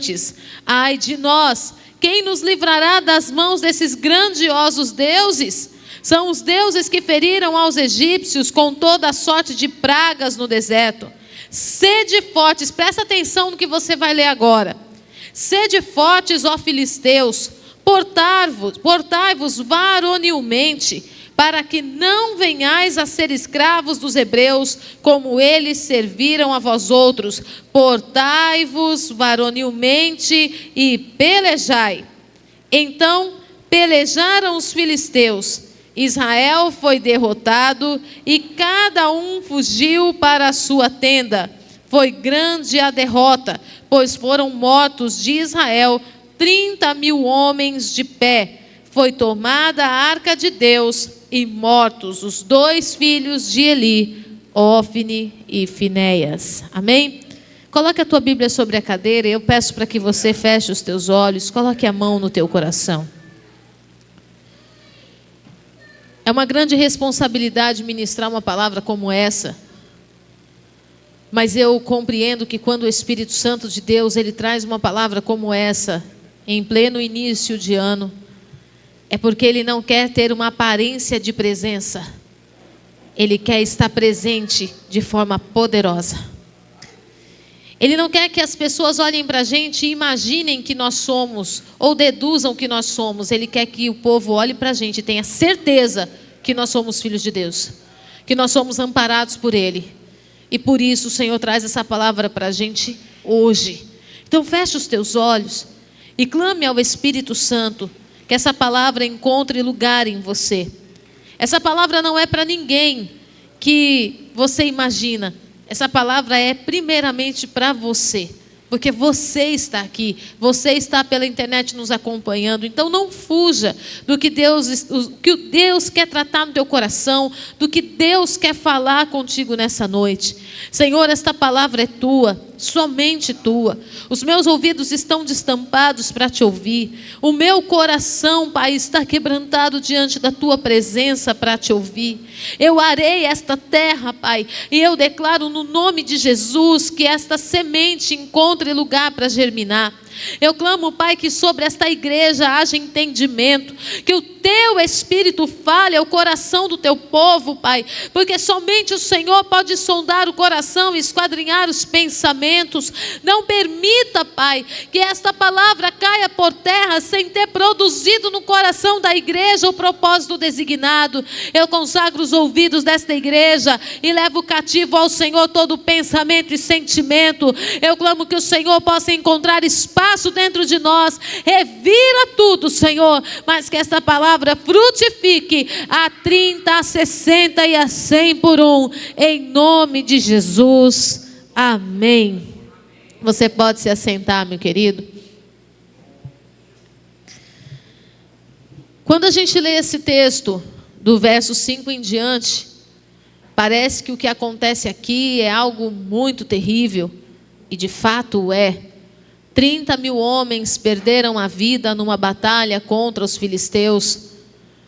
antes: ai de nós, quem nos livrará das mãos desses grandiosos deuses? São os deuses que feriram aos egípcios com toda a sorte de pragas no deserto. Sede fortes, presta atenção no que você vai ler agora. Sede fortes, ó filisteus, portai-vos varonilmente, para que não venhais a ser escravos dos hebreus, como eles serviram a vós outros. Portai-vos varonilmente e pelejai. Então pelejaram os filisteus. Israel foi derrotado e cada um fugiu para a sua tenda. Foi grande a derrota, pois foram mortos de Israel 30.000 homens de pé. Foi tomada a arca de Deus e mortos os 2 filhos de Eli, Ófine e Finéias. Amém? Coloque a tua Bíblia sobre a cadeira e eu peço para que você feche os teus olhos, coloque a mão no teu coração. É uma grande responsabilidade ministrar uma palavra como essa, mas eu compreendo que quando o Espírito Santo de Deus, ele traz uma palavra como essa, em pleno início de ano, é porque ele não quer ter uma aparência de presença, ele quer estar presente de forma poderosa. Ele não quer que as pessoas olhem para a gente e imaginem que nós somos, ou deduzam que nós somos. Ele quer que o povo olhe para a gente e tenha certeza que nós somos filhos de Deus, que nós somos amparados por Ele. E por isso o Senhor traz essa palavra para a gente hoje. Então feche os teus olhos e clame ao Espírito Santo, que essa palavra encontre lugar em você. Essa palavra não é para ninguém que você imagina. Essa palavra é primeiramente para você, porque você está aqui, você está pela internet nos acompanhando. Então não fuja do que Deus quer tratar no teu coração, do que Deus quer falar contigo nessa noite. Senhor, esta palavra é tua, somente tua. Os meus ouvidos estão destampados para te ouvir. O meu coração, Pai, está quebrantado diante da tua presença para te ouvir. Eu arei esta terra, Pai, e eu declaro no nome de Jesus que esta semente encontre lugar para germinar. Eu clamo, Pai, que sobre esta igreja haja entendimento, que o teu Espírito fale ao coração do teu povo, Pai, porque somente o Senhor pode sondar o coração e esquadrinhar os pensamentos. Não permita, Pai, que esta palavra caia por terra sem ter produzido no coração da igreja o propósito designado. Eu consagro os ouvidos desta igreja e levo cativo ao Senhor todo pensamento e sentimento. Eu clamo que o Senhor possa encontrar espaço dentro de nós, revira tudo, Senhor, mas que esta palavra frutifique a 30, a 60 e a 100 por um, em nome de Jesus, amém. Você pode se assentar, meu querido. Quando a gente lê esse texto, do verso 5 em diante, parece que o que acontece aqui é algo muito terrível, e de fato é. 30.000 homens perderam a vida numa batalha contra os filisteus,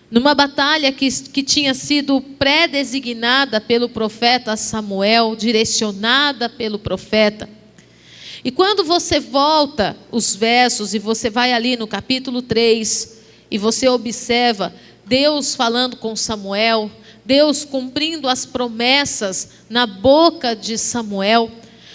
numa batalha que tinha sido pré-designada pelo profeta Samuel, direcionada pelo profeta. E quando você volta os versos e você vai ali no capítulo 3, e você observa Deus falando com Samuel, Deus cumprindo as promessas na boca de Samuel,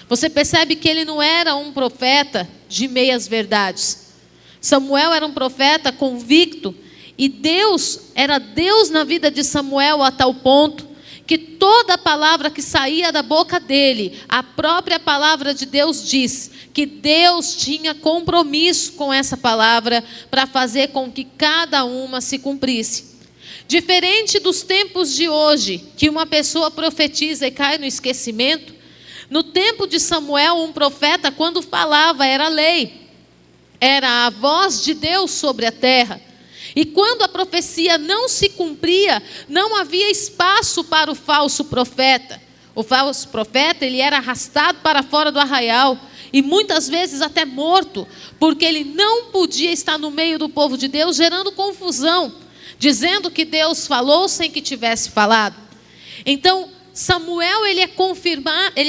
você percebe que ele não era um profeta de meias verdades. Samuel era um profeta convicto, e Deus era Deus na vida de Samuel a tal ponto que toda palavra que saía da boca dele, a própria palavra de Deus diz que Deus tinha compromisso com essa palavra para fazer com que cada uma se cumprisse. Diferente dos tempos de hoje, que uma pessoa profetiza e cai no esquecimento, no tempo de Samuel, um profeta, quando falava, era lei, era a voz de Deus sobre a terra. E quando a profecia não se cumpria, não havia espaço para o falso profeta. O falso profeta, ele era arrastado para fora do arraial, e muitas vezes até morto, porque ele não podia estar no meio do povo de Deus, gerando confusão, dizendo que Deus falou sem que tivesse falado. Então, Samuel ele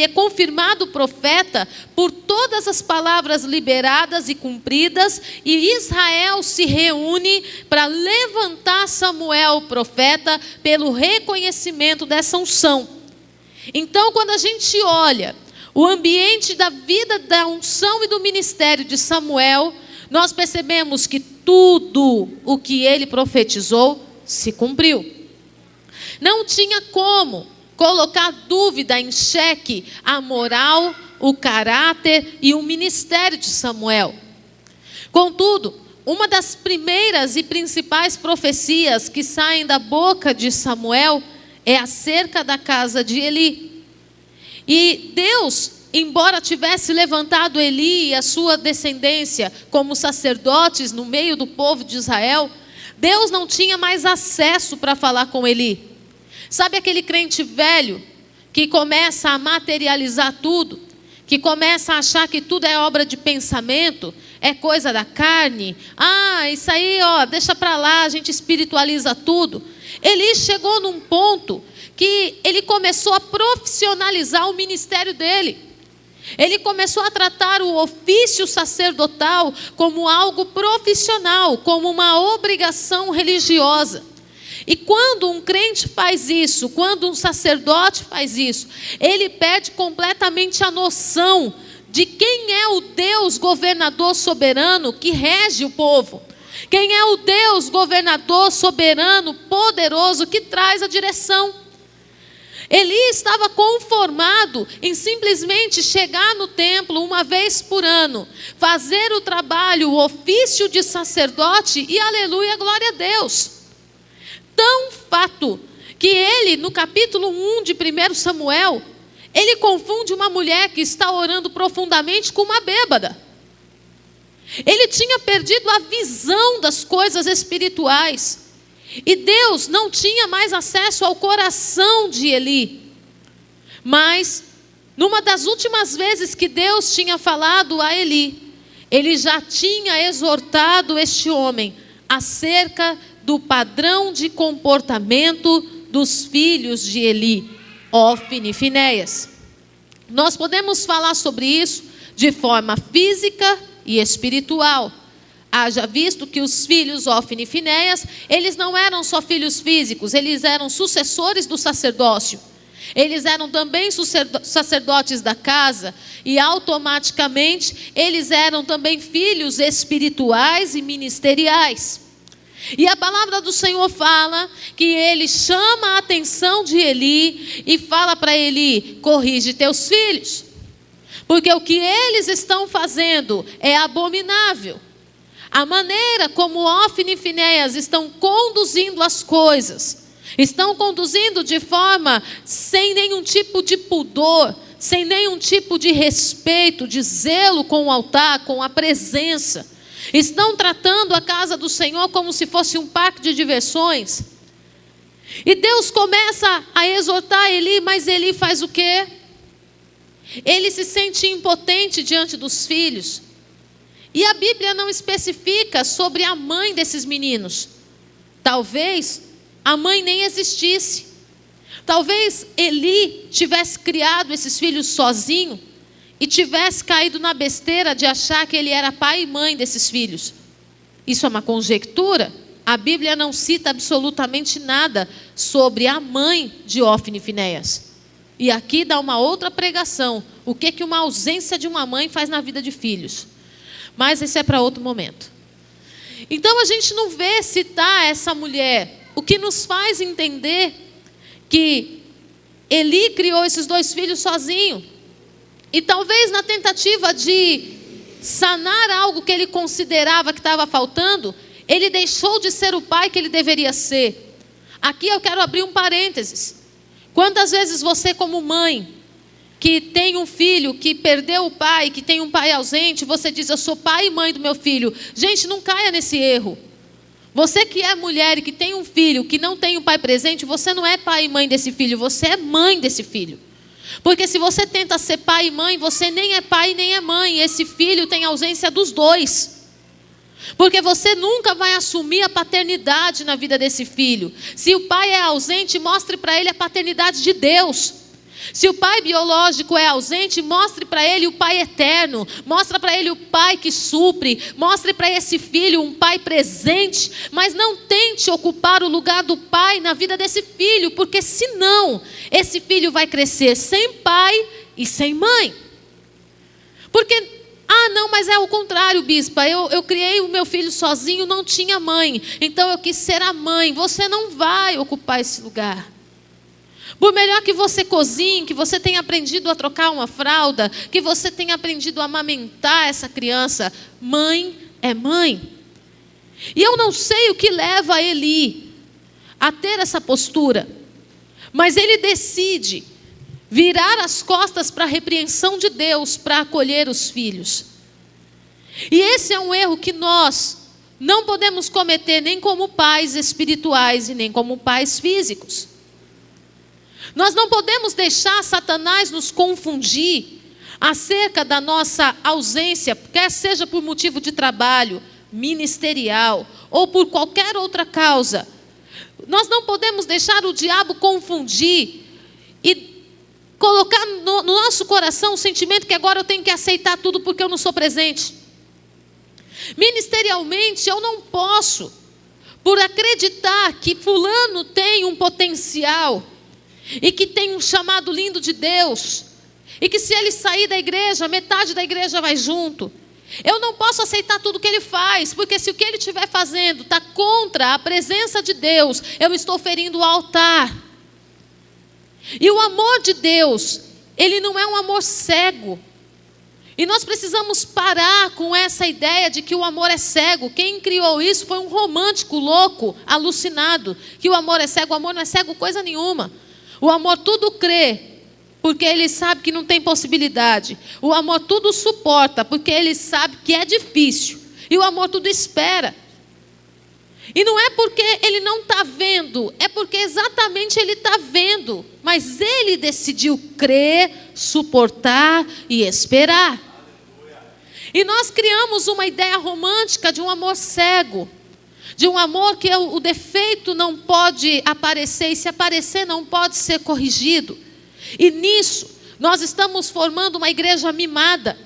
é confirmado profeta por todas as palavras liberadas e cumpridas, e Israel se reúne para levantar Samuel profeta pelo reconhecimento dessa unção. Então, quando a gente olha o ambiente da vida da unção e do ministério de Samuel, nós percebemos que tudo o que ele profetizou se cumpriu. Não tinha como colocar dúvida em xeque a moral, o caráter e o ministério de Samuel. Contudo, uma das primeiras e principais profecias que saem da boca de Samuel é acerca da casa de Eli. E Deus, embora tivesse levantado Eli e a sua descendência como sacerdotes no meio do povo de Israel, Deus não tinha mais acesso para falar com Eli. Sabe aquele crente velho que começa a materializar tudo, que começa a achar que tudo é obra de pensamento, é coisa da carne? Isso aí, deixa para lá, a gente espiritualiza tudo. Eli chegou num ponto que ele começou a profissionalizar o ministério dele. Ele começou a tratar o ofício sacerdotal como algo profissional, como uma obrigação religiosa. E quando um crente faz isso, quando um sacerdote faz isso, ele perde completamente a noção de quem é o Deus governador soberano que rege o povo. Quem é o Deus governador soberano, poderoso, que traz a direção. Eli estava conformado em simplesmente chegar no templo uma vez por ano, fazer o trabalho, o ofício de sacerdote e aleluia, glória a Deus. Tão fato que ele, no capítulo 1 de 1 Samuel, ele confunde uma mulher que está orando profundamente com uma bêbada. Ele tinha perdido a visão das coisas espirituais. E Deus não tinha mais acesso ao coração de Eli. Mas, numa das últimas vezes que Deus tinha falado a Eli, ele já tinha exortado este homem acerca do padrão de comportamento dos filhos de Eli, Ofni e Finéias. Nós podemos falar sobre isso de forma física e espiritual. Haja visto que os filhos Ofni e Finéias, eles não eram só filhos físicos, eles eram sucessores do sacerdócio. Eles eram também sacerdotes da casa e automaticamente eles eram também filhos espirituais e ministeriais. E a palavra do Senhor fala que ele chama a atenção de Eli e fala para Eli: corrige teus filhos, porque o que eles estão fazendo é abominável. A maneira como Ofni e Finéias estão conduzindo as coisas, estão conduzindo de forma sem nenhum tipo de pudor, sem nenhum tipo de respeito, de zelo com o altar, com a presença. Estão tratando a casa do Senhor como se fosse um parque de diversões. E Deus começa a exortar Eli, mas Eli faz o quê? Ele se sente impotente diante dos filhos. E a Bíblia não especifica sobre a mãe desses meninos. Talvez a mãe nem existisse. Talvez Eli tivesse criado esses filhos sozinho e tivesse caído na besteira de achar que ele era pai e mãe desses filhos. Isso é uma conjectura. A Bíblia não cita absolutamente nada sobre a mãe de Ofni e Finéias. E aqui dá uma outra pregação. O que uma ausência de uma mãe faz na vida de filhos. Mas esse é para outro momento. Então a gente não vê citar essa mulher. O que nos faz entender que Eli criou esses dois filhos sozinho. E talvez na tentativa de sanar algo que ele considerava que estava faltando, ele deixou de ser o pai que ele deveria ser. Aqui eu quero abrir um parênteses. Quantas vezes você, como mãe, que tem um filho que perdeu o pai, que tem um pai ausente, você diz: eu sou pai e mãe do meu filho. Gente, não caia nesse erro. Você que é mulher e que tem um filho que não tem um pai presente, você não é pai e mãe desse filho, você é mãe desse filho. Porque se você tenta ser pai e mãe, você nem é pai nem é mãe. Esse filho tem ausência dos dois. Porque você nunca vai assumir a paternidade na vida desse filho. Se o pai é ausente, mostre para ele a paternidade de Deus. Se o pai biológico é ausente, mostre para ele o pai eterno. Mostre para ele o pai que supre. Mostre para esse filho um pai presente. Mas não tente ocupar o lugar do pai na vida desse filho. Porque senão, esse filho vai crescer sem pai e sem mãe. Porque... não, mas é o contrário, bispa. Eu criei o meu filho sozinho, não tinha mãe. Então eu quis ser a mãe. Você não vai ocupar esse lugar. Por melhor que você cozinhe, que você tenha aprendido a trocar uma fralda, que você tenha aprendido a amamentar essa criança, mãe é mãe. E eu não sei o que leva Eli a ter essa postura, mas ele decide virar as costas para a repreensão de Deus, para acolher os filhos. E esse é um erro que nós não podemos cometer nem como pais espirituais e nem como pais físicos. Nós não podemos deixar Satanás nos confundir acerca da nossa ausência, quer seja por motivo de trabalho, ministerial ou por qualquer outra causa. Nós não podemos deixar o diabo confundir e colocar no nosso coração o sentimento que agora eu tenho que aceitar tudo porque eu não sou presente. Ministerialmente eu não posso, por acreditar que fulano tem um potencial e que tem um chamado lindo de Deus, e que se ele sair da igreja, metade da igreja vai junto. Eu não posso aceitar tudo que ele faz, porque se o que ele estiver fazendo está contra a presença de Deus, eu estou ferindo o altar. E o amor de Deus, ele não é um amor cego. E nós precisamos parar com essa ideia de que o amor é cego. Quem criou isso foi um romântico louco, alucinado, que o amor é cego. O amor não é cego coisa nenhuma. O amor tudo crê, porque ele sabe que não tem possibilidade. O amor tudo suporta, porque ele sabe que é difícil. E o amor tudo espera. E não é porque ele não está vendo, é porque exatamente ele está vendo. Mas ele decidiu crer, suportar e esperar. E nós criamos uma ideia romântica de um amor cego. De um amor que o defeito não pode aparecer, e se aparecer não pode ser corrigido. E nisso, nós estamos formando uma igreja mimada.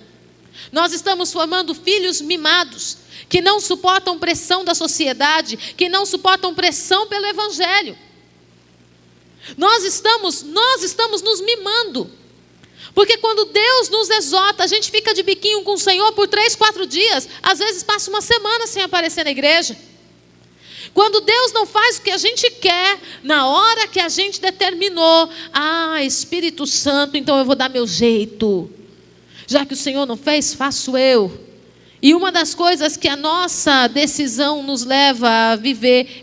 Nós estamos formando filhos mimados, que não suportam pressão da sociedade, que não suportam pressão pelo evangelho. Nós estamos nos mimando. Porque quando Deus nos exorta, a gente fica de biquinho com o Senhor por 3, 4 dias. Às vezes passa uma semana sem aparecer na igreja. Quando Deus não faz o que a gente quer, na hora que a gente determinou, Espírito Santo, então eu vou dar meu jeito. Já que o Senhor não fez, faço eu. E uma das coisas que a nossa decisão nos leva a viver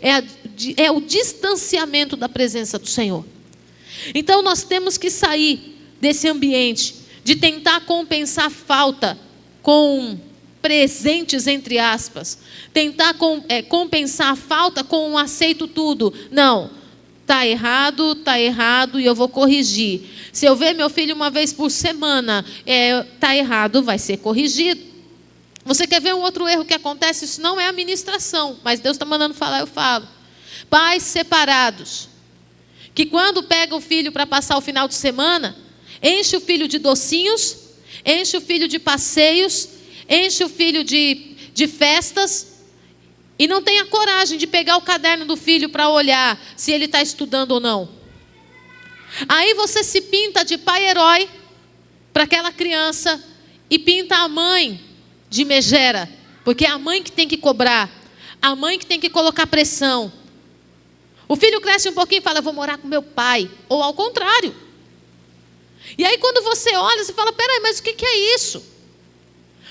é o distanciamento da presença do Senhor. Então nós temos que sair desse ambiente de tentar compensar falta com presentes, entre aspas. Tentar compensar a falta com um aceito tudo. Não, está errado e eu vou corrigir. Se eu ver meu filho uma vez por semana, está errado, vai ser corrigido. Você quer ver um outro erro que acontece? Isso não é a ministração, mas Deus está mandando falar, eu falo. Pais separados, que quando pega o filho para passar o final de semana, enche o filho de docinhos, enche o filho de passeios, enche o filho de festas, e não tem a coragem de pegar o caderno do filho para olhar se ele está estudando ou não. Aí você se pinta de pai herói para aquela criança e pinta a mãe de megera, porque é a mãe que tem que cobrar, a mãe que tem que colocar pressão. O filho cresce um pouquinho e fala, eu vou morar com meu pai, ou ao contrário. E aí quando você olha, você fala, peraí, mas o que é isso?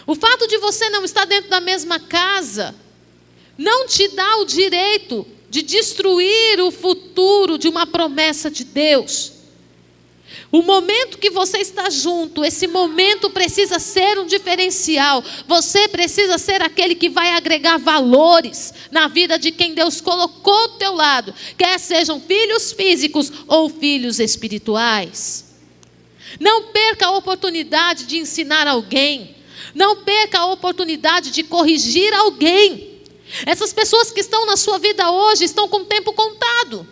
O fato de você não estar dentro da mesma casa não te dá o direito de destruir o futuro de uma promessa de Deus. O momento que você está junto, esse momento precisa ser um diferencial. Você precisa ser aquele que vai agregar valores na vida de quem Deus colocou ao teu lado, quer sejam filhos físicos ou filhos espirituais. Não perca a oportunidade de ensinar alguém Não perca a oportunidade de corrigir alguém. Essas pessoas que estão na sua vida hoje estão com o tempo contado.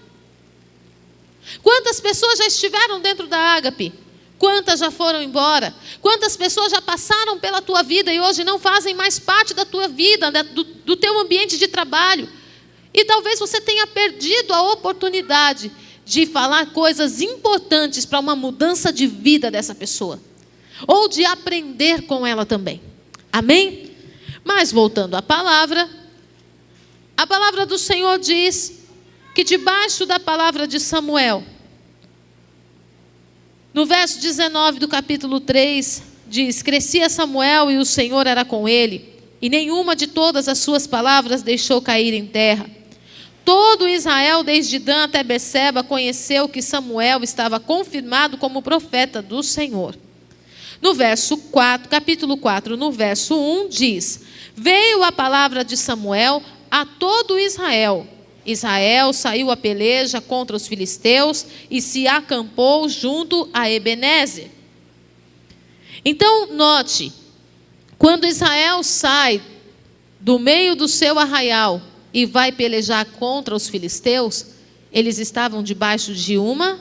Quantas pessoas já estiveram dentro da Ágape? Quantas já foram embora? Quantas pessoas já passaram pela tua vida e hoje não fazem mais parte da tua vida, do teu ambiente de trabalho? E talvez você tenha perdido a oportunidade de falar coisas importantes para uma mudança de vida dessa pessoa. Ou de aprender com ela também. Amém? Mas voltando à palavra, a palavra do Senhor diz que debaixo da palavra de Samuel, no verso 19 do capítulo 3, diz: crescia Samuel e o Senhor era com ele, e nenhuma de todas as suas palavras deixou cair em terra. Todo Israel, desde Dan até Berseba, conheceu que Samuel estava confirmado como profeta do Senhor. No verso 4, capítulo 4, no verso 1, diz: veio a palavra de Samuel a todo Israel. Israel saiu a peleja contra os filisteus e se acampou junto a Ebenezer. Então, note, quando Israel sai do meio do seu arraial e vai pelejar contra os filisteus, eles estavam debaixo de uma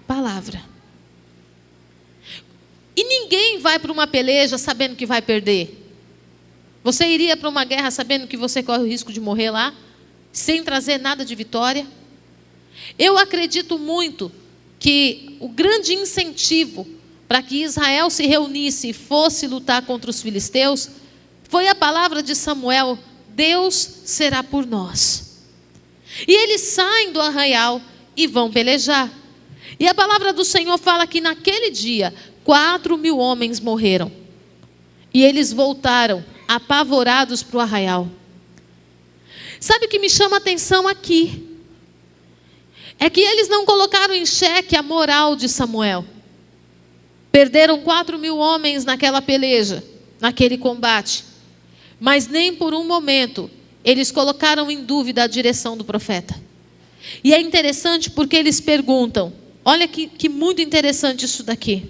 palavra. E ninguém vai para uma peleja sabendo que vai perder. Você iria para uma guerra sabendo que você corre o risco de morrer lá, sem trazer nada de vitória? Eu acredito muito que o grande incentivo para que Israel se reunisse e fosse lutar contra os filisteus foi a palavra de Samuel: Deus será por nós. E eles saem do arraial e vão pelejar. E a palavra do Senhor fala que naquele dia 4.000 homens morreram. E eles voltaram apavorados para o arraial. Sabe o que me chama a atenção aqui? É que eles não colocaram em xeque a moral de Samuel. Perderam 4.000 homens naquela peleja, naquele combate. Mas nem por um momento eles colocaram em dúvida a direção do profeta. E é interessante porque eles perguntam, olha que muito interessante isso daqui.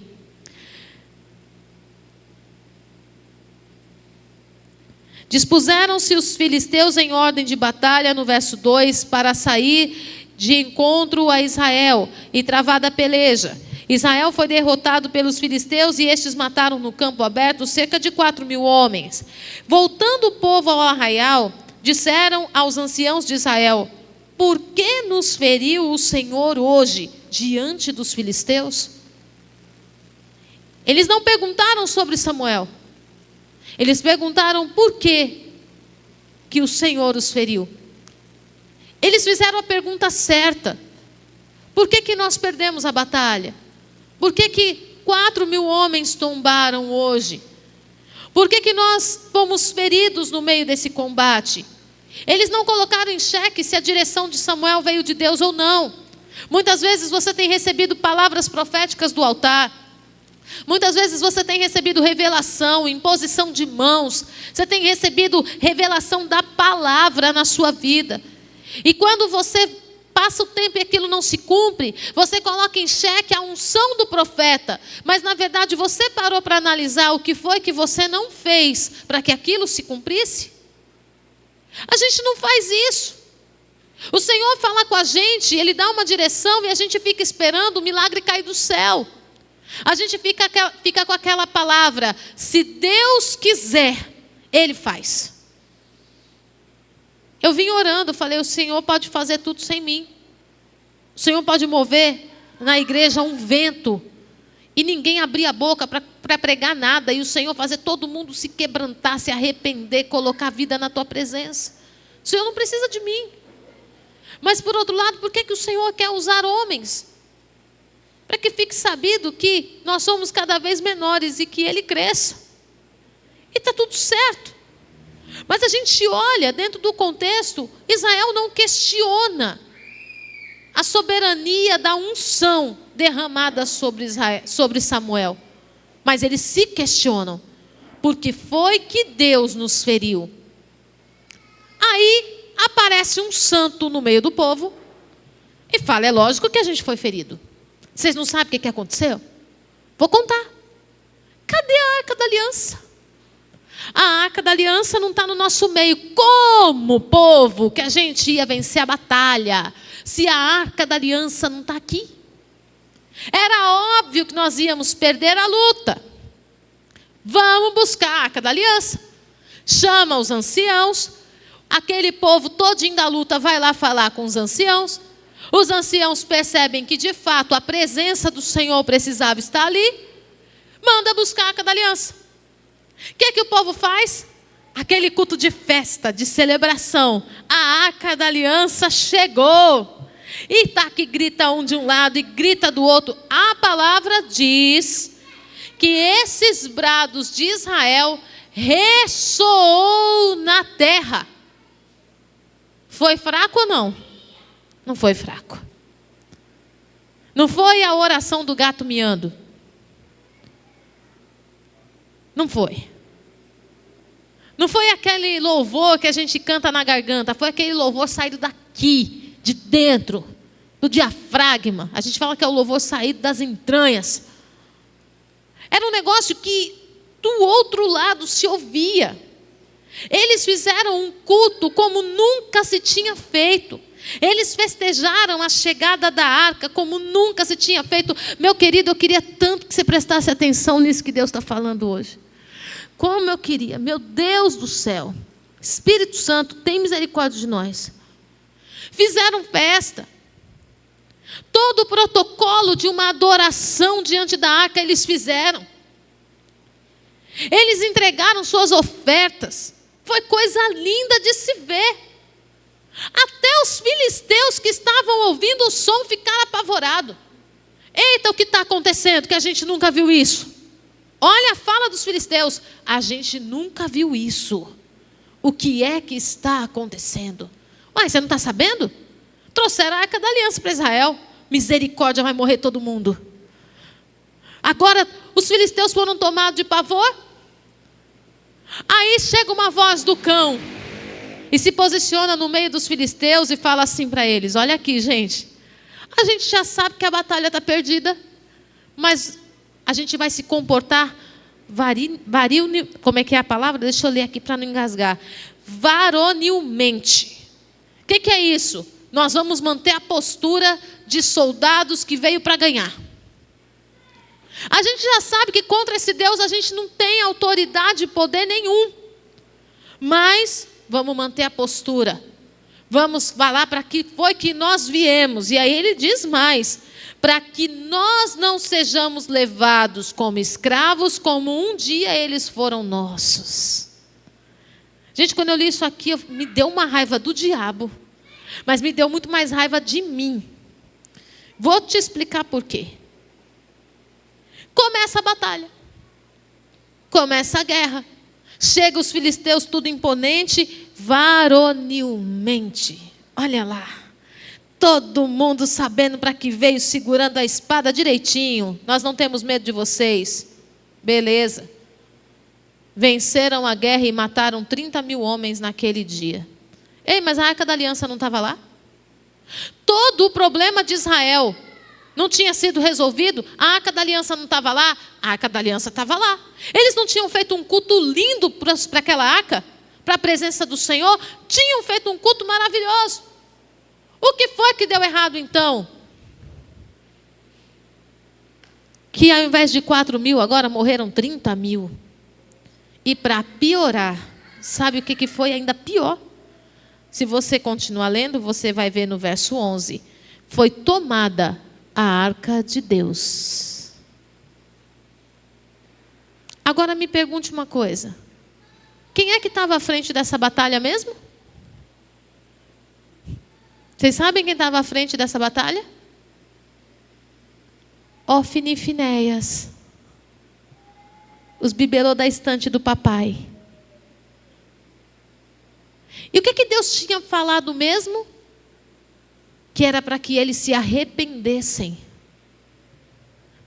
Dispuseram-se os filisteus em ordem de batalha, no verso 2, para sair de encontro a Israel e travada a peleja. Israel foi derrotado pelos filisteus e estes mataram no campo aberto cerca de 4.000 homens. Voltando o povo ao arraial, disseram aos anciãos de Israel: por que nos feriu o Senhor hoje diante dos filisteus? Eles não perguntaram sobre Samuel. Eles perguntaram por que o Senhor os feriu. Eles fizeram a pergunta certa. Por que nós perdemos a batalha? Por que 4.000 homens tombaram hoje? Por que nós fomos feridos no meio desse combate? Eles não colocaram em xeque se a direção de Samuel veio de Deus ou não. Muitas vezes você tem recebido palavras proféticas do altar. Muitas vezes você tem recebido revelação, imposição de mãos. Você tem recebido revelação da palavra na sua vida. E quando você passa o tempo e aquilo não se cumpre, você coloca em xeque a unção do profeta. Mas na verdade você parou para analisar o que foi que você não fez para que aquilo se cumprisse? A gente não faz isso. O Senhor fala com a gente, Ele dá uma direção e a gente fica esperando o milagre cair do céu. A gente fica com aquela palavra: se Deus quiser, Ele faz. Eu vim orando, falei: o Senhor pode fazer tudo sem mim. O Senhor pode mover na igreja um vento e ninguém abrir a boca para pregar nada, e o Senhor fazer todo mundo se quebrantar, se arrepender, colocar a vida na tua presença. O Senhor não precisa de mim. Mas por outro lado, por que o Senhor quer usar homens? Para que fique sabido que nós somos cada vez menores e que Ele cresça. E está tudo certo. Mas a gente olha dentro do contexto, Israel não questiona a soberania da unção derramada sobre Samuel. Mas eles se questionam, porque foi que Deus nos feriu. Aí aparece um santo no meio do povo e fala: é lógico que a gente foi ferido. Vocês não sabem o que aconteceu? Vou contar. Cadê a Arca da Aliança? A arca da aliança não está no nosso meio. Como povo que a gente ia vencer a batalha se a arca da aliança não está aqui? Era óbvio que nós íamos perder a luta. Vamos buscar a arca da aliança. Chama os anciãos. Aquele povo todinho da luta vai lá falar com os anciãos. Os anciãos percebem que de fato a presença do Senhor precisava estar ali. Manda buscar a arca da aliança. O que o povo faz? Aquele culto de festa, de celebração. A arca da aliança chegou. E tá que grita um de um lado e grita do outro. A palavra diz que esses brados de Israel ressoou na terra. Foi fraco ou não? Não foi fraco. Não foi a oração do gato miando. Não foi. Não foi aquele louvor que a gente canta na garganta. Foi aquele louvor saído daqui, de dentro, do diafragma. A gente fala que é o louvor saído das entranhas. Era um negócio que do outro lado se ouvia. Eles fizeram um culto como nunca se tinha feito. Eles festejaram a chegada da arca como nunca se tinha feito. Meu querido, eu queria tanto que você prestasse atenção nisso que Deus está falando hoje. Como eu queria, meu Deus do céu. Espírito Santo, tem misericórdia de nós. Fizeram festa. Todo o protocolo de uma adoração diante da arca eles fizeram. Eles entregaram suas ofertas. Foi coisa linda de se ver. Até os filisteus que estavam ouvindo o som ficaram apavorados. Eita, o que está acontecendo? Que a gente nunca viu isso. Olha a fala dos filisteus. A gente nunca viu isso. O que é que está acontecendo? Uai, você não está sabendo? Trouxeram a arca da aliança para Israel. Misericórdia, vai morrer todo mundo. Agora, os filisteus foram tomados de pavor. Aí chega uma voz do cão e se posiciona no meio dos filisteus e fala assim para eles: olha aqui, gente, a gente já sabe que a batalha está perdida, mas a gente vai se comportar como é que é a palavra? Deixa eu ler aqui para não engasgar. Varonilmente. O que é isso? Nós vamos manter a postura de soldados que veio para ganhar. A gente já sabe que contra esse Deus a gente não tem autoridade e poder nenhum. Mas vamos manter a postura. Vamos falar para que foi que nós viemos. E aí ele diz mais: para que nós não sejamos levados como escravos, como um dia eles foram nossos. Gente, quando eu li isso aqui, me deu uma raiva do diabo. Mas me deu muito mais raiva de mim. Vou te explicar por quê. Começa a batalha. Começa a guerra. Chega os filisteus tudo imponente, varonilmente. Olha lá. Todo mundo sabendo para que veio, segurando a espada direitinho. Nós não temos medo de vocês. Beleza. Venceram a guerra e mataram 30 mil homens naquele dia. Ei, mas a arca da aliança não estava lá? Todo o problema de Israel não tinha sido resolvido? A arca da aliança não estava lá? A arca da aliança estava lá. Eles não tinham feito um culto lindo para aquela arca? Para a presença do Senhor? Tinham feito um culto maravilhoso. O que foi que deu errado então? Que ao invés de 4 mil, agora morreram 30 mil. E para piorar, sabe o que foi ainda pior? Se você continuar lendo, você vai ver no verso 11. Foi tomada a arca de Deus. Agora me pergunte uma coisa. Quem é que estava à frente dessa batalha mesmo? Vocês sabem quem estava à frente dessa batalha? Ofni e Finéias. Os bibelô da estante do papai. E o que Deus tinha falado mesmo? Que era para que eles se arrependessem.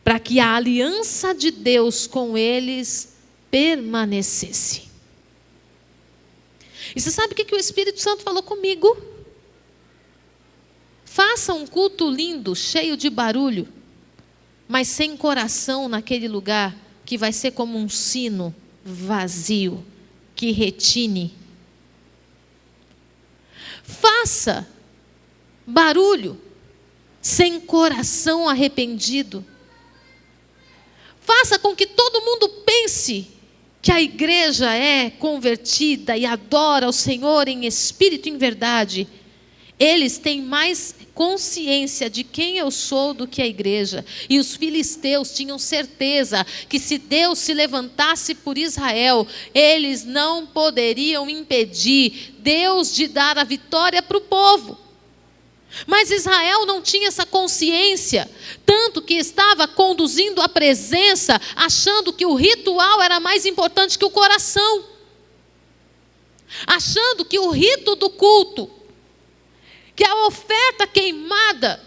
Para que a aliança de Deus com eles permanecesse. E você sabe o que o Espírito Santo falou comigo? Faça um culto lindo, cheio de barulho, mas sem coração naquele lugar, que vai ser como um sino vazio, que retine. Faça barulho sem coração arrependido. Faça com que todo mundo pense que a igreja é convertida e adora o Senhor em espírito e em verdade. Eles têm mais consciência de quem eu sou do que a igreja. E os filisteus tinham certeza que se Deus se levantasse por Israel, eles não poderiam impedir Deus de dar a vitória para o povo. Mas Israel não tinha essa consciência, tanto que estava conduzindo a presença, achando que o ritual era mais importante que o coração. Achando que o rito do culto, que a oferta queimada,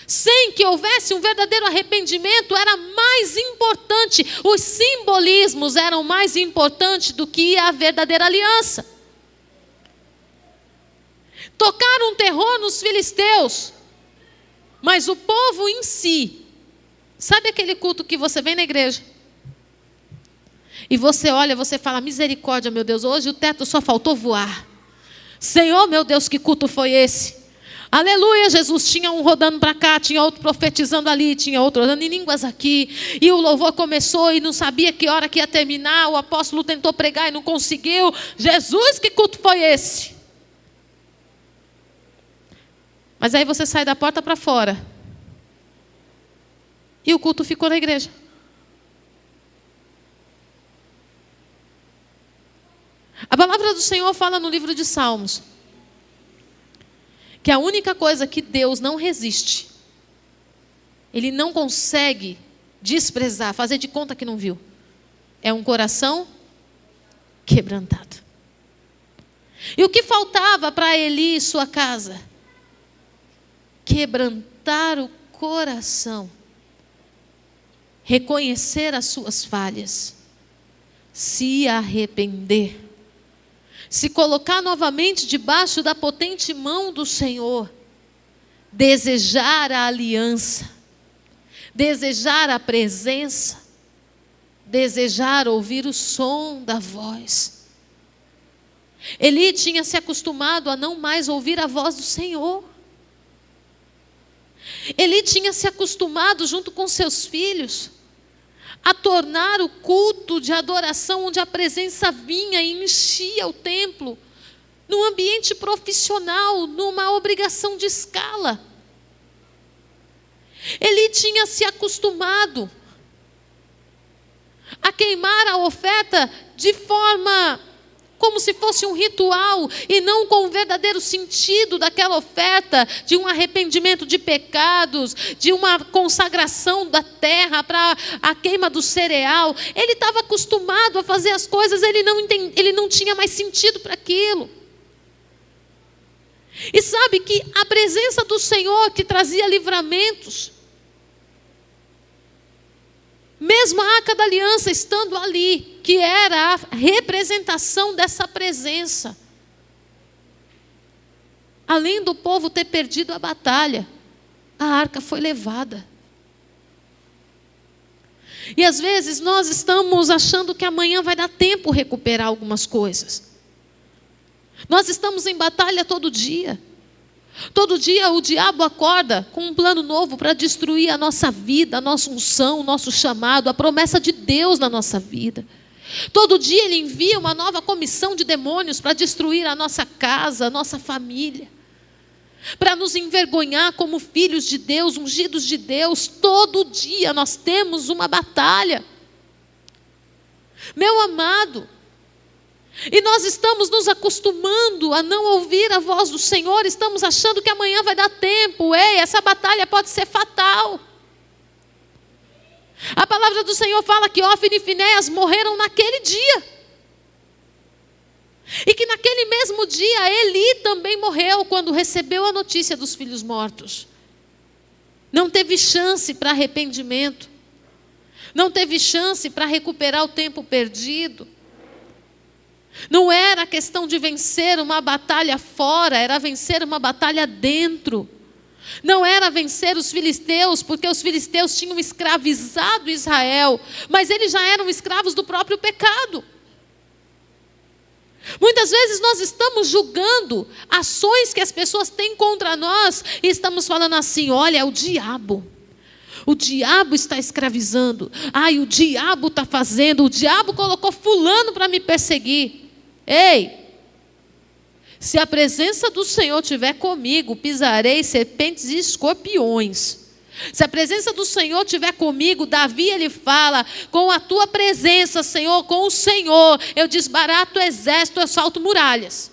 sem que houvesse um verdadeiro arrependimento, era mais importante. Os simbolismos eram mais importantes do que a verdadeira aliança. Tocaram terror nos filisteus, mas o povo em si, sabe aquele culto que você vem na igreja? E você olha, você fala, misericórdia, meu Deus, hoje o teto só faltou voar. Senhor, meu Deus, que culto foi esse? Aleluia, Jesus, tinha um rodando para cá, tinha outro profetizando ali, tinha outro orando em línguas aqui, e o louvor começou e não sabia que hora que ia terminar, o apóstolo tentou pregar e não conseguiu. Jesus, que culto foi esse? Mas aí você sai da porta para fora e o culto ficou na igreja. A palavra do Senhor fala no livro de Salmos que a única coisa que Deus não resiste, Ele não consegue desprezar, fazer de conta que não viu, é um coração quebrantado. E o que faltava para Eli e sua casa? Quebrantar o coração, reconhecer as suas falhas, se arrepender, se colocar novamente debaixo da potente mão do Senhor, desejar a aliança, desejar a presença, desejar ouvir o som da voz. Eli tinha se acostumado a não mais ouvir a voz do Senhor. Eli tinha se acostumado junto com seus filhos a tornar o culto de adoração onde a presença vinha e enchia o templo, num ambiente profissional, numa obrigação de escala. Eli tinha se acostumado a queimar a oferta de forma como se fosse um ritual e não com o verdadeiro sentido daquela oferta, de um arrependimento de pecados, de uma consagração da terra para a queima do cereal. Ele estava acostumado a fazer as coisas, ele não tinha mais sentido para aquilo. E sabe que a presença do Senhor que trazia livramentos, mesmo a Arca da Aliança estando ali, que era a representação dessa presença, além do povo ter perdido a batalha, a arca foi levada. E às vezes nós estamos achando que amanhã vai dar tempo recuperar algumas coisas. Nós estamos em batalha todo dia. Todo dia o diabo acorda com um plano novo para destruir a nossa vida, a nossa unção, o nosso chamado, a promessa de Deus na nossa vida. Todo dia ele envia uma nova comissão de demônios para destruir a nossa casa, a nossa família, para nos envergonhar como filhos de Deus, ungidos de Deus. Todo dia nós temos uma batalha, meu amado. E nós estamos nos acostumando a não ouvir a voz do Senhor, estamos achando que amanhã vai dar tempo. Ei, essa batalha pode ser fatal. A palavra do Senhor fala que Ófni e Finéias morreram naquele dia. E que naquele mesmo dia Eli também morreu quando recebeu a notícia dos filhos mortos. Não teve chance para arrependimento. Não teve chance para recuperar o tempo perdido. Não era questão de vencer uma batalha fora, era vencer uma batalha dentro. Não era vencer os filisteus, porque os filisteus tinham escravizado Israel, mas eles já eram escravos do próprio pecado. Muitas vezes nós estamos julgando ações que as pessoas têm contra nós e estamos falando assim: olha, é o diabo. O diabo está escravizando. Ai, o diabo está fazendo. O diabo colocou fulano para me perseguir. Ei! Se a presença do Senhor estiver comigo, pisarei serpentes e escorpiões. Se a presença do Senhor estiver comigo, Davi ele fala: com a tua presença, Senhor, com o Senhor, eu desbarato o exército, eu salto muralhas.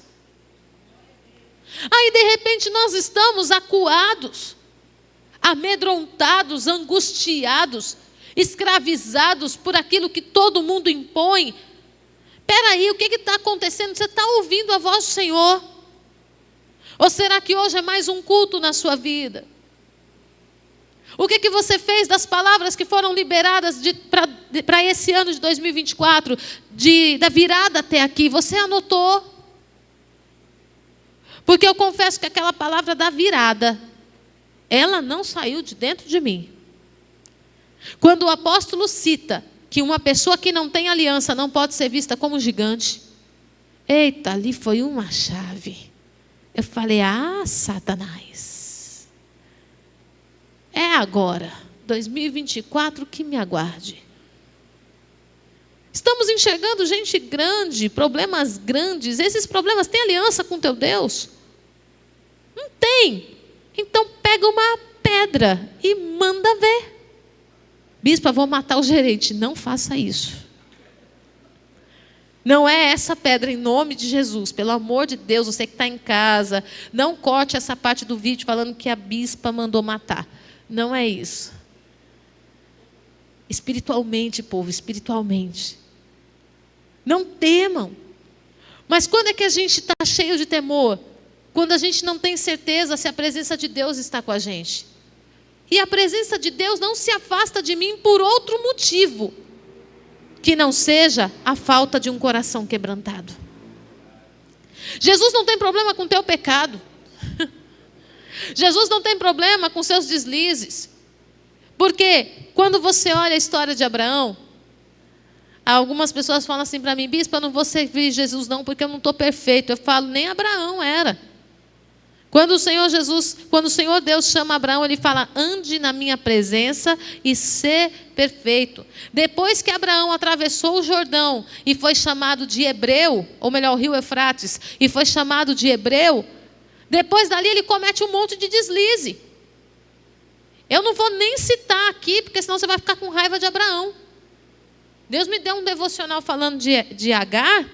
Aí de repente nós estamos acuados, amedrontados, angustiados, escravizados por aquilo que todo mundo impõe. Espera aí, o que está acontecendo? Você está ouvindo a voz do Senhor? Ou será que hoje é mais um culto na sua vida? O que você fez das palavras que foram liberadas para esse ano de 2024, da virada até aqui? Você anotou? Porque eu confesso que aquela palavra da virada, ela não saiu de dentro de mim. Quando o apóstolo cita que uma pessoa que não tem aliança não pode ser vista como gigante, eita, ali foi uma chave. Eu falei: ah, Satanás, é agora, 2024, que me aguarde. Estamos enxergando gente grande, problemas grandes. Esses problemas têm aliança com teu Deus? Não tem. Então pega uma pedra e manda ver. Bispa, vou matar o gerente. Não faça isso. Não é essa pedra, em nome de Jesus. Pelo amor de Deus, você que está em casa, não corte essa parte do vídeo falando que a bispa mandou matar. Não é isso. Espiritualmente, povo, espiritualmente. Não temam. Mas quando é que a gente está cheio de temor? Quando a gente não tem certeza se a presença de Deus está com a gente. E a presença de Deus não se afasta de mim por outro motivo, que não seja a falta de um coração quebrantado. Jesus não tem problema com o teu pecado. Jesus não tem problema com seus deslizes. Porque quando você olha a história de Abraão, algumas pessoas falam assim para mim: bispo, eu não vou servir Jesus não, porque eu não estou perfeito. Eu falo: nem Abraão era. Quando o Senhor Deus chama Abraão, ele fala: ande na minha presença e ser perfeito. Depois que Abraão atravessou o Jordão e foi chamado de hebreu, ou melhor, o rio Eufrates, e foi chamado de hebreu, depois dali ele comete um monte de deslize. Eu não vou nem citar aqui, porque senão você vai ficar com raiva de Abraão. Deus me deu um devocional falando de Agar,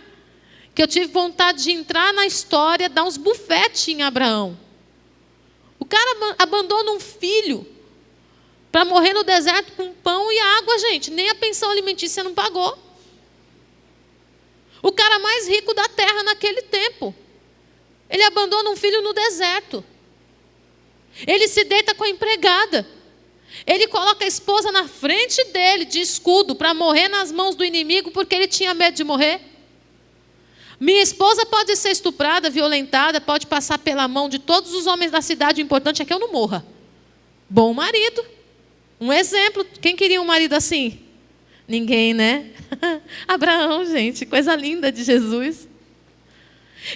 que eu tive vontade de entrar na história, dar uns bufetes em Abraão. O cara abandona um filho para morrer no deserto com pão e água, gente. Nem a pensão alimentícia não pagou. O cara mais rico da terra naquele tempo. Ele abandona um filho no deserto. Ele se deita com a empregada. Ele coloca a esposa na frente dele, de escudo, para morrer nas mãos do inimigo, porque ele tinha medo de morrer. Minha esposa pode ser estuprada, violentada, pode passar pela mão de todos os homens da cidade, o importante é que eu não morra. Bom marido. Um exemplo. Quem queria um marido assim? Ninguém, né? Abraão, gente, coisa linda de Jesus.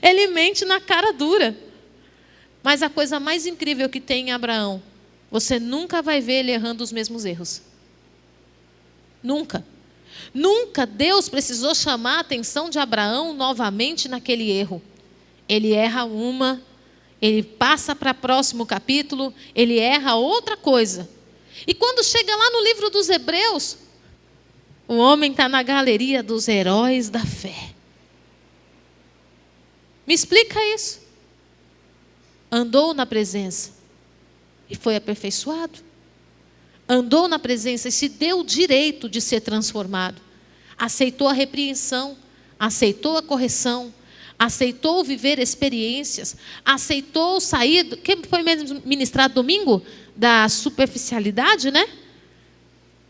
Ele mente na cara dura. Mas a coisa mais incrível que tem em Abraão, você nunca vai ver ele errando os mesmos erros. Nunca. Nunca Deus precisou chamar a atenção de Abraão novamente naquele erro. Ele erra uma, ele passa para o próximo capítulo, ele erra outra coisa. E quando chega lá no livro dos Hebreus, o homem está na galeria dos heróis da fé. Me explica isso. Andou na presença e foi aperfeiçoado. Andou na presença e se deu o direito de ser transformado. Aceitou a repreensão, aceitou a correção, aceitou viver experiências, aceitou sair, quem foi ministrado domingo? Da superficialidade, né?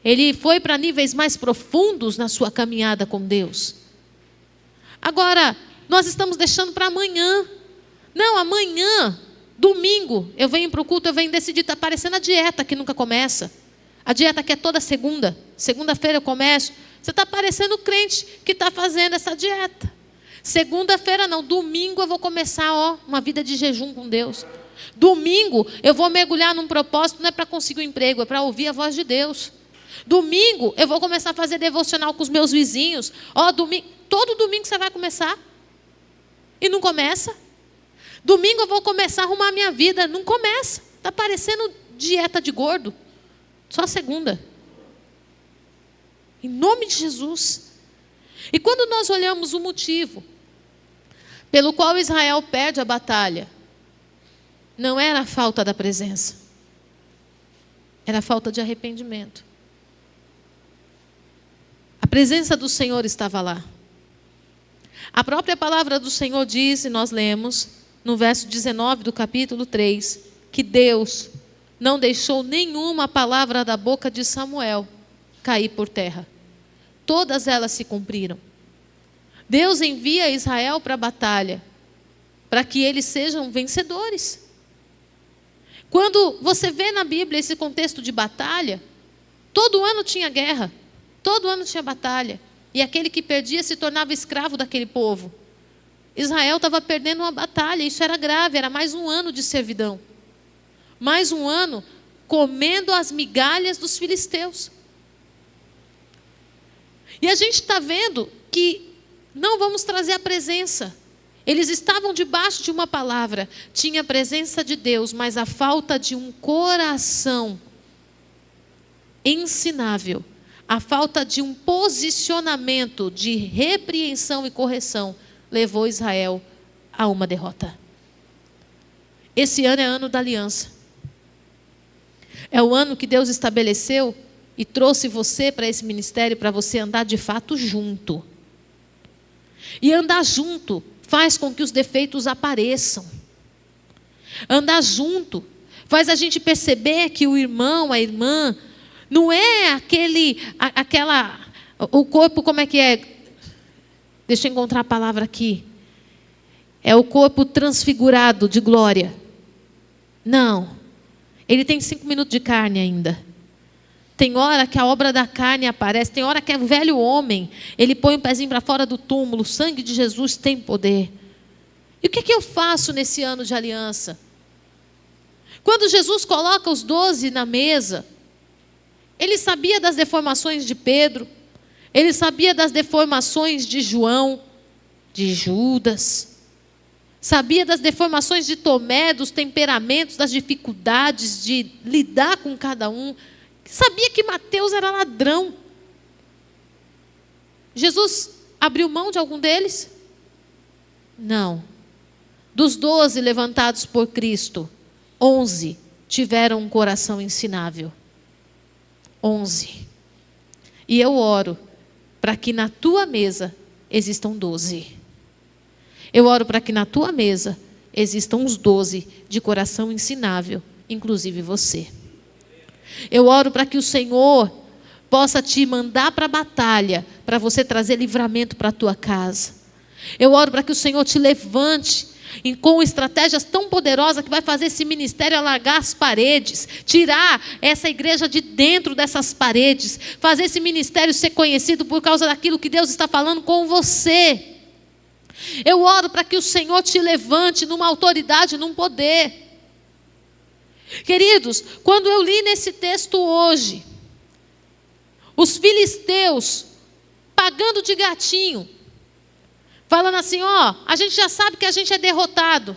Ele foi para níveis mais profundos na sua caminhada com Deus. Agora, nós estamos deixando para amanhã. Não, amanhã, domingo, eu venho para o culto, eu venho decidir, está parecendo a dieta que nunca começa. A dieta que é toda segunda. Segunda-feira eu começo. Você está parecendo o crente que está fazendo essa dieta. Segunda-feira não, domingo eu vou começar uma vida de jejum com Deus. Domingo eu vou mergulhar num propósito, não é para conseguir um emprego, é para ouvir a voz de Deus. Domingo eu vou começar a fazer devocional com os meus vizinhos. Todo domingo você vai começar e não começa. Domingo eu vou começar a arrumar a minha vida, não começa. Está parecendo dieta de gordo. Só segunda. Em nome de Jesus. E quando nós olhamos o motivo pelo qual Israel perde a batalha, não era a falta da presença, era a falta de arrependimento. A presença do Senhor estava lá. A própria palavra do Senhor diz, e nós lemos, no verso 19 do capítulo 3, que Deus não deixou nenhuma palavra da boca de Samuel cair por terra. Todas elas se cumpriram. Deus envia Israel para a batalha, para que eles sejam vencedores. Quando você vê na Bíblia esse contexto de batalha, todo ano tinha guerra, todo ano tinha batalha. E aquele que perdia se tornava escravo daquele povo. Israel estava perdendo uma batalha, isso era grave, era mais um ano de servidão. Mais um ano comendo as migalhas dos filisteus. E a gente está vendo que não vamos trazer a presença. Eles estavam debaixo de uma palavra, tinha a presença de Deus, mas a falta de um coração ensinável, a falta de um posicionamento de repreensão e correção, levou Israel a uma derrota. Esse ano é ano da aliança. É o ano que Deus estabeleceu e trouxe você para esse ministério para você andar de fato junto. E andar junto faz com que os defeitos apareçam. Andar junto faz a gente perceber que o irmão, a irmã, não é o corpo, como é que é? Deixa eu encontrar a palavra aqui. É o corpo transfigurado de glória. Não. Ele tem 5 minutos de carne ainda. Tem hora que a obra da carne aparece, tem hora que é o velho homem, ele põe o pezinho para fora do túmulo, o sangue de Jesus tem poder. E o que eu faço nesse ano de aliança? Quando Jesus coloca os 12 na mesa, ele sabia das deformações de Pedro, ele sabia das deformações de João, de Judas, sabia das deformações de Tomé, dos temperamentos, das dificuldades de lidar com cada um. Sabia que Mateus era ladrão. Jesus abriu mão de algum deles? Não. Dos 12 levantados por Cristo, 11 tiveram um coração ensinável. 11. E eu oro para que na tua mesa existam 12. Eu oro para que na tua mesa existam os 12 de coração ensinável, inclusive você. Eu oro para que o Senhor possa te mandar para a batalha, para você trazer livramento para a tua casa. Eu oro para que o Senhor te levante com estratégias tão poderosas que vai fazer esse ministério alargar as paredes, tirar essa igreja de dentro dessas paredes, fazer esse ministério ser conhecido por causa daquilo que Deus está falando com você. Eu oro para que o Senhor te levante numa autoridade, num poder. Queridos, quando eu li nesse texto hoje, os filisteus pagando de gatinho, falando assim, a gente já sabe que a gente é derrotado,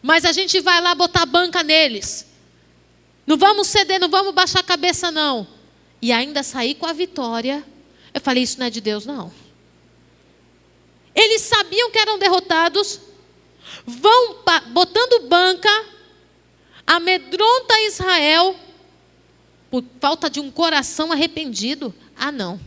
mas a gente vai lá botar banca neles. Não vamos ceder, não vamos baixar a cabeça não. E ainda sair com a vitória. Eu falei, isso não é de Deus não. Eles sabiam que eram derrotados, vão botando banca, amedronta Israel por falta de um coração arrependido. Ah, não.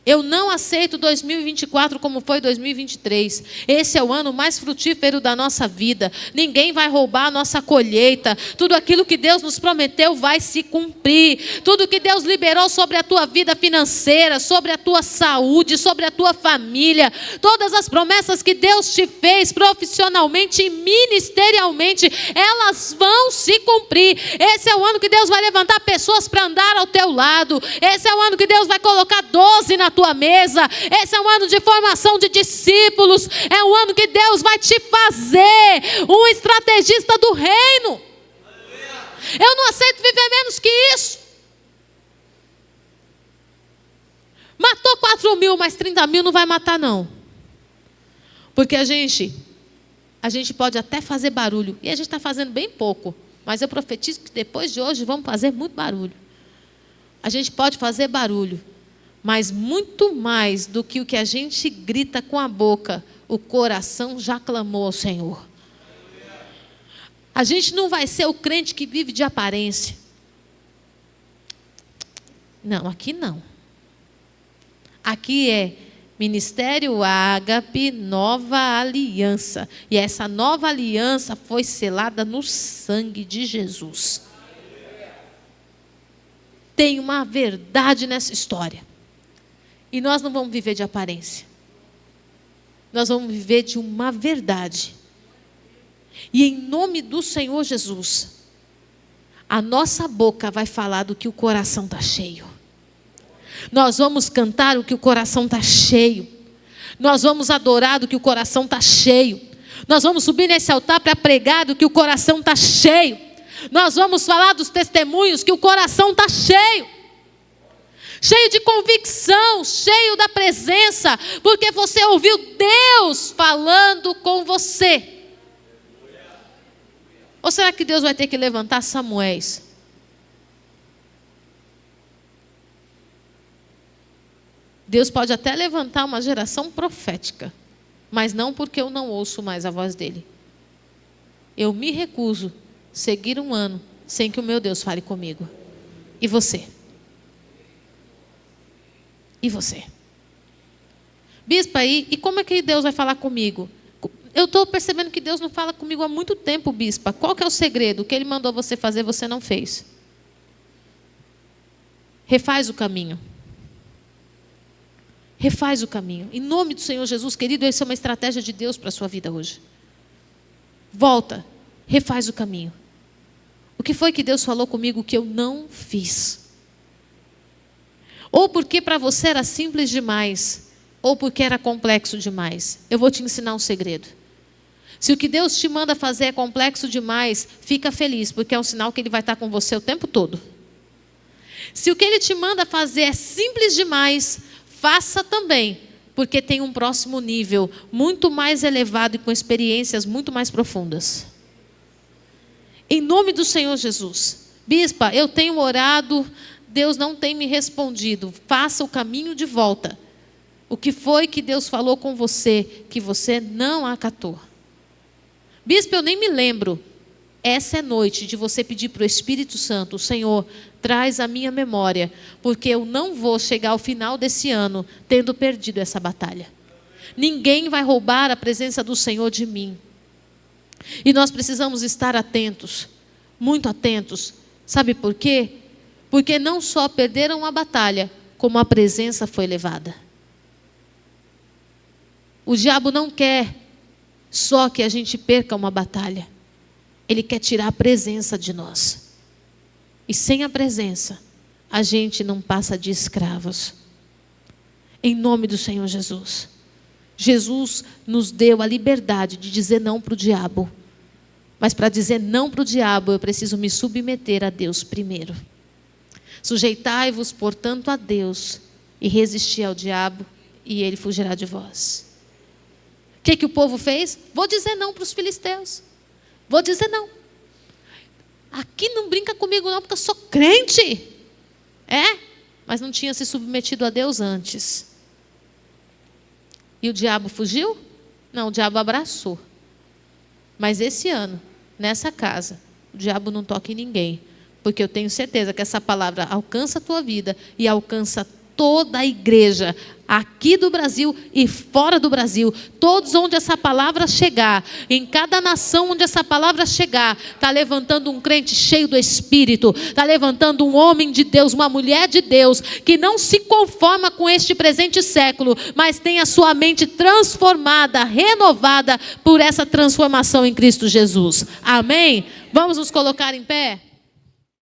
Eu não aceito 2024 como foi 2023. Esse é o ano mais frutífero da nossa vida. Ninguém vai roubar a nossa colheita. Tudo aquilo que Deus nos prometeu vai se cumprir. Tudo que Deus liberou sobre a tua vida financeira, sobre a tua saúde, sobre a tua família, todas as promessas que Deus te fez profissionalmente e ministerialmente, elas vão se cumprir. Esse é o ano que Deus vai levantar pessoas para andar ao teu lado. Esse é o ano que Deus vai colocar 12 na tua tua mesa. Esse é um ano de formação de discípulos. É um ano que Deus vai te fazer um estrategista do reino. Eu não aceito viver menos que isso. Matou 4.000, mas 30.000 não vai matar não. Porque a gente pode até fazer barulho. E a gente está fazendo bem pouco. Mas eu profetizo que depois de hoje vamos fazer muito barulho. A gente pode fazer barulho. Mas muito mais do que o que a gente grita com a boca, o coração já clamou ao Senhor. A gente não vai ser o crente que vive de aparência. Não, aqui não. Aqui é Ministério Ágape, Nova Aliança. E essa nova aliança foi selada no sangue de Jesus. Tem uma verdade nessa história. E nós não vamos viver de aparência. Nós vamos viver de uma verdade. E em nome do Senhor Jesus, a nossa boca vai falar do que o coração está cheio. Nós vamos cantar o que o coração está cheio. Nós vamos adorar do que o coração está cheio. Nós vamos subir nesse altar para pregar do que o coração está cheio. Nós vamos falar dos testemunhos que o coração está cheio. Cheio de convicção, cheio da presença, porque você ouviu Deus falando com você. Ou será que Deus vai ter que levantar Samuéis? Deus pode até levantar uma geração profética, mas não porque eu não ouço mais a voz dele. Eu me recuso a seguir um ano sem que o meu Deus fale comigo. E você? E você? Bispa, e como é que Deus vai falar comigo? Eu estou percebendo que Deus não fala comigo há muito tempo, bispa. Qual que é o segredo? O que Ele mandou você fazer, você não fez. Refaz o caminho. Refaz o caminho. Em nome do Senhor Jesus, querido, essa é uma estratégia de Deus para a sua vida hoje. Volta, refaz o caminho. O que foi que Deus falou comigo que eu não fiz? Ou porque para você era simples demais, ou porque era complexo demais. Eu vou te ensinar um segredo. Se o que Deus te manda fazer é complexo demais, fica feliz, porque é um sinal que Ele vai estar com você o tempo todo. Se o que Ele te manda fazer é simples demais, faça também, porque tem um próximo nível muito mais elevado e com experiências muito mais profundas. Em nome do Senhor Jesus. Bispa, eu tenho orado, Deus não tem me respondido. Faça o caminho de volta. O que foi que Deus falou com você que você não acatou? Bispa, eu nem me lembro. Essa é noite de você pedir para o Espírito Santo: Senhor, traz a minha memória, porque eu não vou chegar ao final desse ano tendo perdido essa batalha. Ninguém vai roubar a presença do Senhor de mim. E nós precisamos estar atentos, muito atentos. Sabe por quê? Porque não só perderam a batalha, como a presença foi levada. O diabo não quer só que a gente perca uma batalha. Ele quer tirar a presença de nós. E sem a presença, a gente não passa de escravos. Em nome do Senhor Jesus. Jesus nos deu a liberdade de dizer não para o diabo. Mas para dizer não para o diabo, eu preciso me submeter a Deus primeiro. Sujeitai-vos, portanto, a Deus, e resistir ao diabo, e ele fugirá de vós. O que o povo fez? Vou dizer não para os filisteus. Vou dizer não. Aqui não brinca comigo não, porque eu sou crente. Mas não tinha se submetido a Deus antes. E o diabo fugiu? Não, o diabo abraçou. Mas esse ano, nessa casa, o diabo não toca em ninguém. Porque eu tenho certeza que essa palavra alcança a tua vida e alcança toda a igreja, aqui do Brasil e fora do Brasil. Todos onde essa palavra chegar, em cada nação onde essa palavra chegar, está levantando um crente cheio do Espírito, está levantando um homem de Deus, uma mulher de Deus, que não se conforma com este presente século, mas tem a sua mente transformada, renovada por essa transformação em Cristo Jesus. Amém? Vamos nos colocar em pé?